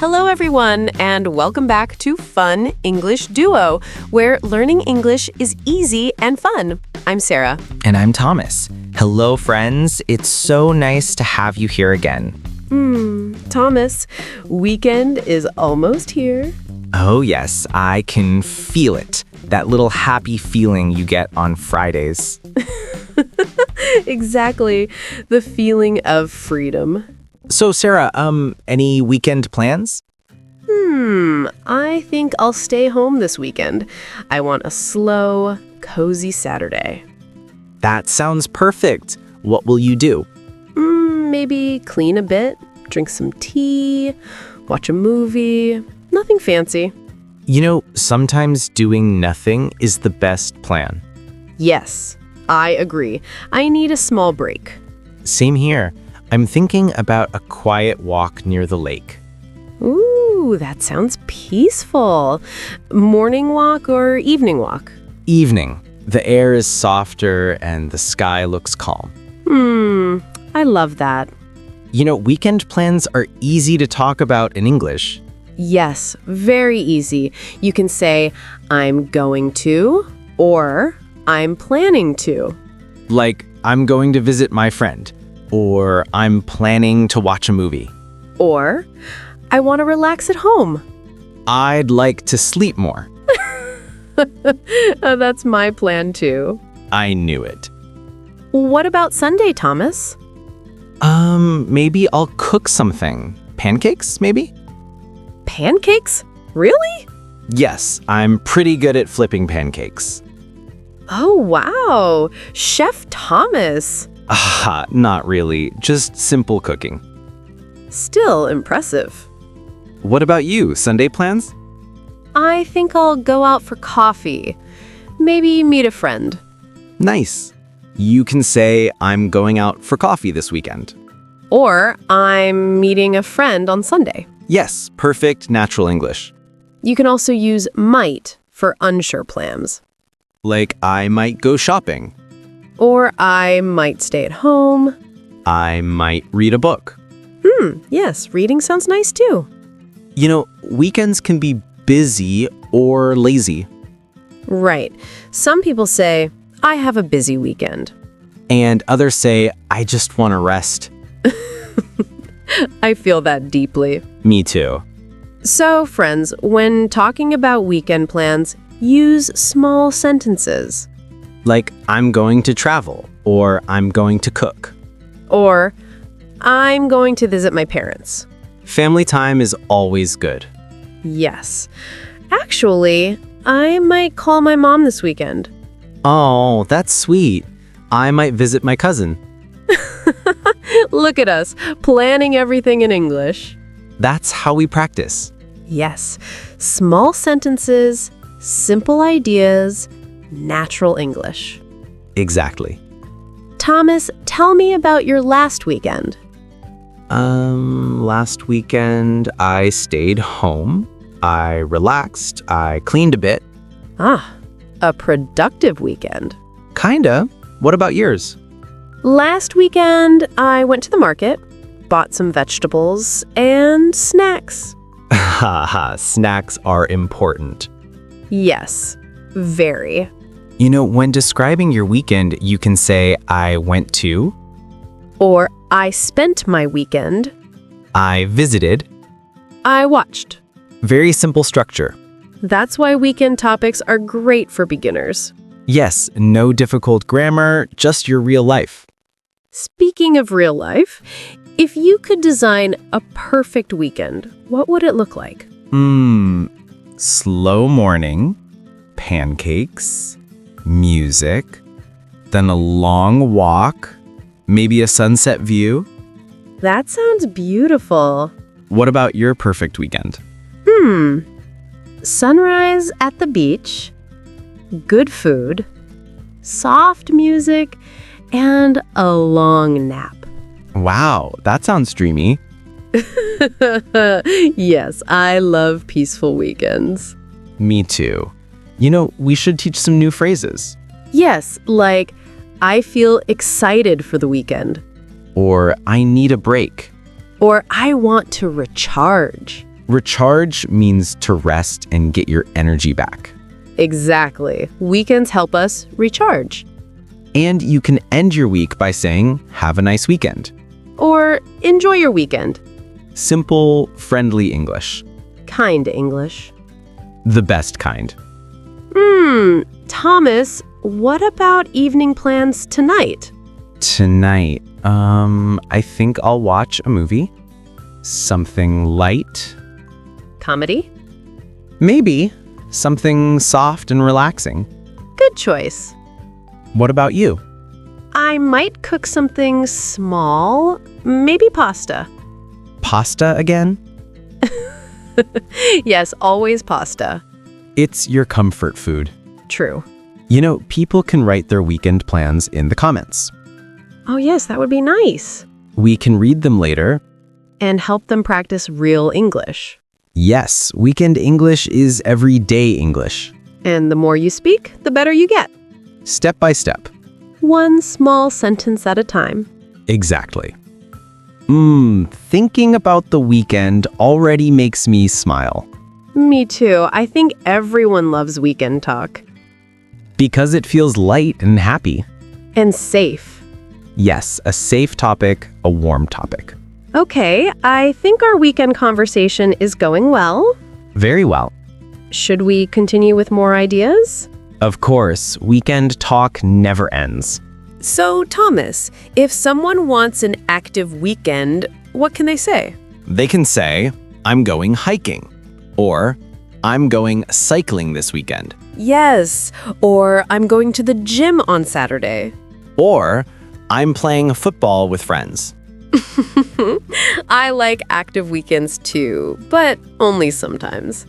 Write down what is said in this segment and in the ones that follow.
Hello, everyone, and welcome back to Fun English Duo, where learning English is easy and fun. I'm Sarah. And I'm Thomas. Hello, friends. It's so nice to have you here again. Thomas, weekend is almost here. Oh, yes, I can feel it. That little happy feeling you get on Fridays. Exactly, the feeling of freedom. So, Sarah, any weekend plans? I think I'll stay home this weekend. I want a slow, cozy Saturday. That sounds perfect. What will you do? Maybe clean a bit, drink some tea, watch a movie. Nothing fancy. You know, sometimes doing nothing is the best plan. Yes, I agree. I need a small break. Same here. I'm thinking about a quiet walk near the lake. Ooh, that sounds peaceful. Morning walk or evening walk? Evening. The air is softer and the sky looks calm. I love that. You know, weekend plans are easy to talk about in English. Yes, very easy. You can say, I'm going to, or I'm planning to. Like, I'm going to visit my friend, or I'm planning to watch a movie. Or, I want to relax at home. I'd like to sleep more. That's my plan too. I knew it. What about Sunday, Thomas? Maybe I'll cook something. Pancakes, maybe? Pancakes? Really? Yes, I'm pretty good at flipping pancakes. Oh, wow. Chef Thomas. Not really. Just simple cooking. Still impressive. What about you? Sunday plans? I think I'll go out for coffee. Maybe meet a friend. Nice. You can say, I'm going out for coffee this weekend. Or I'm meeting a friend on Sunday. Yes, perfect natural English. You can also use might for unsure plans. Like, I might go shopping. Or I might stay at home. I might read a book. Yes, reading sounds nice too. You know, weekends can be busy or lazy. Right. Some people say, I have a busy weekend. And others say, I just want to rest. I feel that deeply. Me too. So, friends, when talking about weekend plans, use small sentences. Like, I'm going to travel, or I'm going to cook. Or, I'm going to visit my parents. Family time is always good. Yes. Actually, I might call my mom this weekend. Oh, that's sweet. I might visit my cousin. Look at us, planning everything in English. That's how we practice. Yes. Small sentences, simple ideas, natural English. Exactly. Thomas, tell me about your last weekend. Last weekend I stayed home. I relaxed. I cleaned a bit. A productive weekend. Kinda. What about yours? Last weekend, I went to the market, bought some vegetables and snacks. Haha, snacks are important. Yes, very. You know, when describing your weekend, you can say, I went to, Or I spent my weekend. I visited. I watched. Very simple structure. That's why weekend topics are great for beginners. Yes, no difficult grammar, just your real life. Speaking of real life, if you could design a perfect weekend, what would it look like? Slow morning, pancakes, music, then a long walk, maybe a sunset view. That sounds beautiful. What about your perfect weekend? Sunrise at the beach, good food, soft music, and a long nap. Wow, that sounds dreamy. Yes, I love peaceful weekends. Me too. You know, we should teach some new phrases. Yes, like, I feel excited for the weekend. Or I need a break. Or I want to recharge. Recharge means to rest and get your energy back. Exactly. Weekends help us recharge. And you can end your week by saying, have a nice weekend. Or enjoy your weekend. Simple, friendly English. Kind English. The best kind. Thomas, what about evening plans tonight? Tonight, I think I'll watch a movie. Something light. Comedy? Maybe something soft and relaxing. Good choice. What about you? I might cook something small, maybe pasta. Pasta again? Yes, always pasta. It's your comfort food. True. You know, people can write their weekend plans in the comments. Oh yes, that would be nice. We can read them later. And help them practice real English. Yes, weekend English is everyday English. And the more you speak, the better you get. Step by step. One small sentence at a time. Exactly. Thinking about the weekend already makes me smile. Me too. I think everyone loves weekend talk. Because it feels light and happy. And safe. Yes, a safe topic, a warm topic. Okay, I think our weekend conversation is going well. Very well. Should we continue with more ideas? Of course, weekend talk never ends. So, Thomas, if someone wants an active weekend, what can they say? They can say, I'm going hiking. Or, I'm going cycling this weekend. Yes, or I'm going to the gym on Saturday. Or, I'm playing football with friends. I like active weekends too, but only sometimes.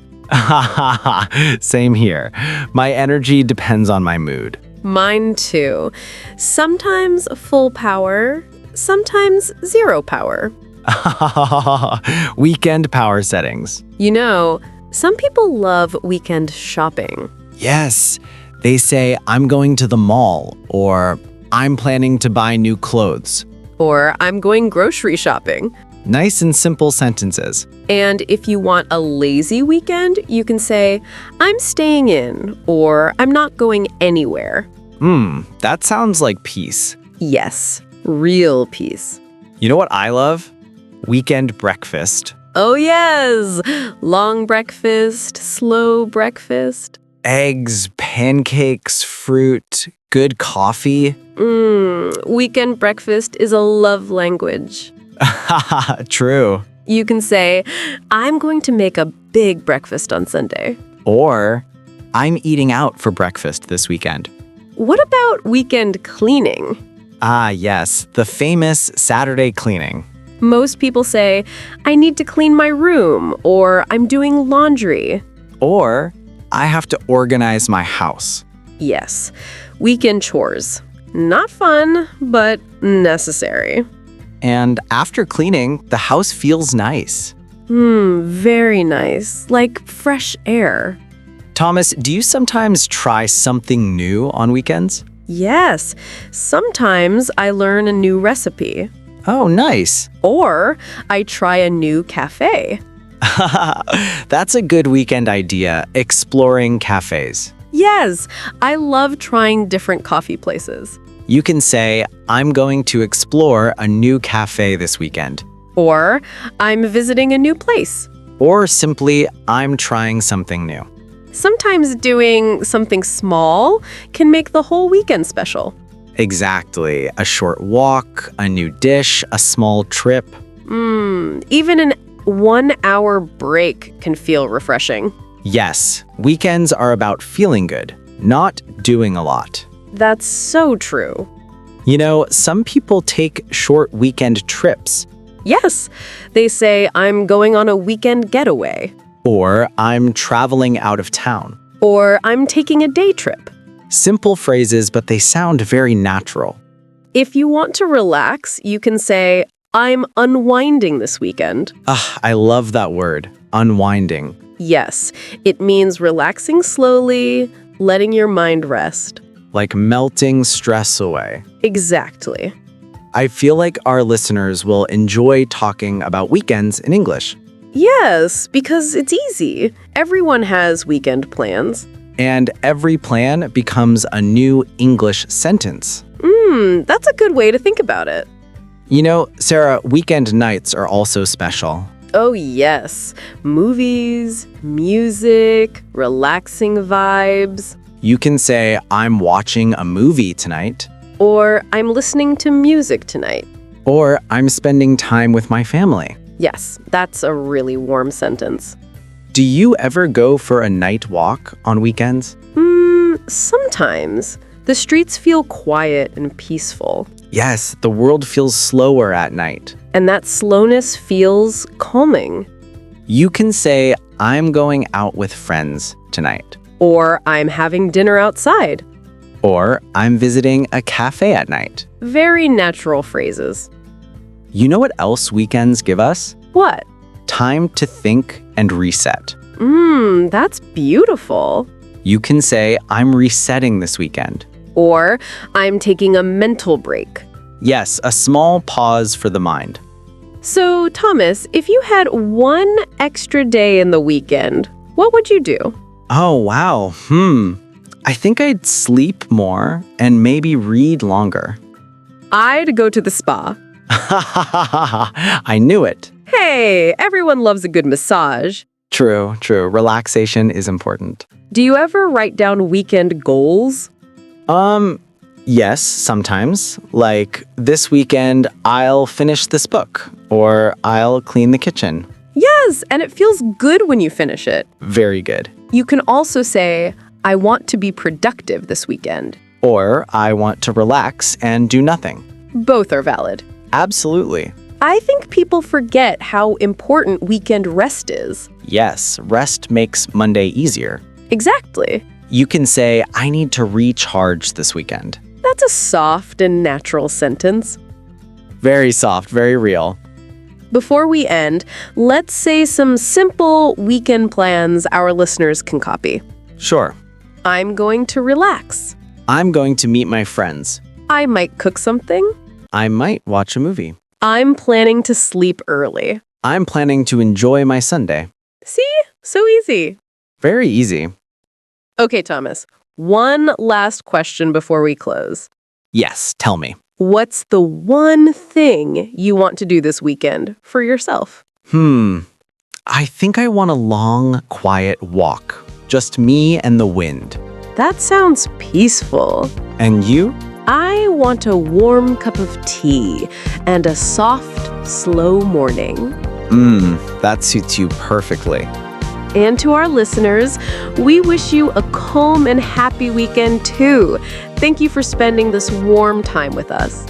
Same here. My energy depends on my mood. Mine too. Sometimes full power, sometimes zero power. Weekend power settings. You know, some people love weekend shopping. Yes, they say, I'm going to the mall, or I'm planning to buy new clothes. Or I'm going grocery shopping. Nice and simple sentences. And if you want a lazy weekend, you can say, I'm staying in, or I'm not going anywhere. That sounds like peace. Yes, real peace. You know what I love? Weekend breakfast. Oh yes, long breakfast, slow breakfast. Eggs, pancakes, fruit, good coffee. Weekend breakfast is a love language. True. You can say, I'm going to make a big breakfast on Sunday. Or, I'm eating out for breakfast this weekend. What about weekend cleaning? Ah, yes, the famous Saturday cleaning. Most people say, I need to clean my room, or I'm doing laundry. Or, I have to organize my house. Yes, weekend chores. Not fun, but necessary. And after cleaning, the house feels nice. Very nice, like fresh air. Thomas, do you sometimes try something new on weekends? Yes, sometimes I learn a new recipe. Oh, nice. Or I try a new cafe. That's a good weekend idea, exploring cafes. Yes, I love trying different coffee places. You can say, I'm going to explore a new cafe this weekend. Or I'm visiting a new place. Or simply, I'm trying something new. Sometimes doing something small can make the whole weekend special. Exactly. A short walk, a new dish, a small trip. Even an 1 hour break can feel refreshing. Yes, weekends are about feeling good, not doing a lot. That's so true. You know, some people take short weekend trips. Yes, they say, I'm going on a weekend getaway. Or I'm traveling out of town. Or I'm taking a day trip. Simple phrases, but they sound very natural. If you want to relax, you can say, I'm unwinding this weekend. I love that word, unwinding. Yes, it means relaxing slowly, letting your mind rest. Like melting stress away. Exactly. I feel like our listeners will enjoy talking about weekends in English. Yes, because it's easy. Everyone has weekend plans. And every plan becomes a new English sentence. That's a good way to think about it. You know, Sarah, weekend nights are also special. Oh, yes. Movies, music, relaxing vibes. You can say, I'm watching a movie tonight, Or I'm listening to music tonight. or I'm spending time with my family. Yes, that's a really warm sentence. Do you ever go for a night walk on weekends? Sometimes. The streets feel quiet and peaceful. Yes, the world feels slower at night. And that slowness feels calming. You can say, I'm going out with friends tonight, Or I'm having dinner outside. or I'm visiting a cafe at night. Very natural phrases. You know what else weekends give us? What? Time to think and reset. That's beautiful. You can say, I'm resetting this weekend. Or I'm taking a mental break. Yes, a small pause for the mind. So, Thomas, if you had one extra day in the weekend, what would you do? Oh, wow. I think I'd sleep more and maybe read longer. I'd go to the spa. I knew it. Hey, everyone loves a good massage. True. Relaxation is important. Do you ever write down weekend goals? Yes, sometimes. Like, this weekend, I'll finish this book, or I'll clean the kitchen. Yes, and it feels good when you finish it. Very good. You can also say, I want to be productive this weekend. Or I want to relax and do nothing. Both are valid. Absolutely. I think people forget how important weekend rest is. Yes, rest makes Monday easier. Exactly. You can say, I need to recharge this weekend. That's a soft and natural sentence. Very soft, very real. Before we end, let's say some simple weekend plans our listeners can copy. Sure. I'm going to relax. I'm going to meet my friends. I might cook something. I might watch a movie. I'm planning to sleep early. I'm planning to enjoy my Sunday. See? So easy. Very easy. Okay, Thomas. One last question before we close. Yes, tell me. What's the one thing you want to do this weekend for yourself? I think I want a long, quiet walk. Just me and the wind. That sounds peaceful. And you? I want a warm cup of tea and a soft, slow morning. That suits you perfectly. And to our listeners, we wish you a calm and happy weekend too. Thank you for spending this warm time with us.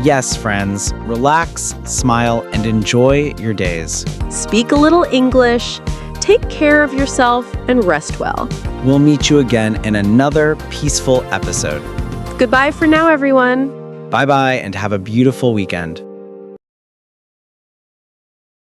Yes, friends, relax, smile, and enjoy your days. Speak a little English, take care of yourself, and rest well. We'll meet you again in another peaceful episode. Goodbye for now, everyone. Bye-bye and have a beautiful weekend.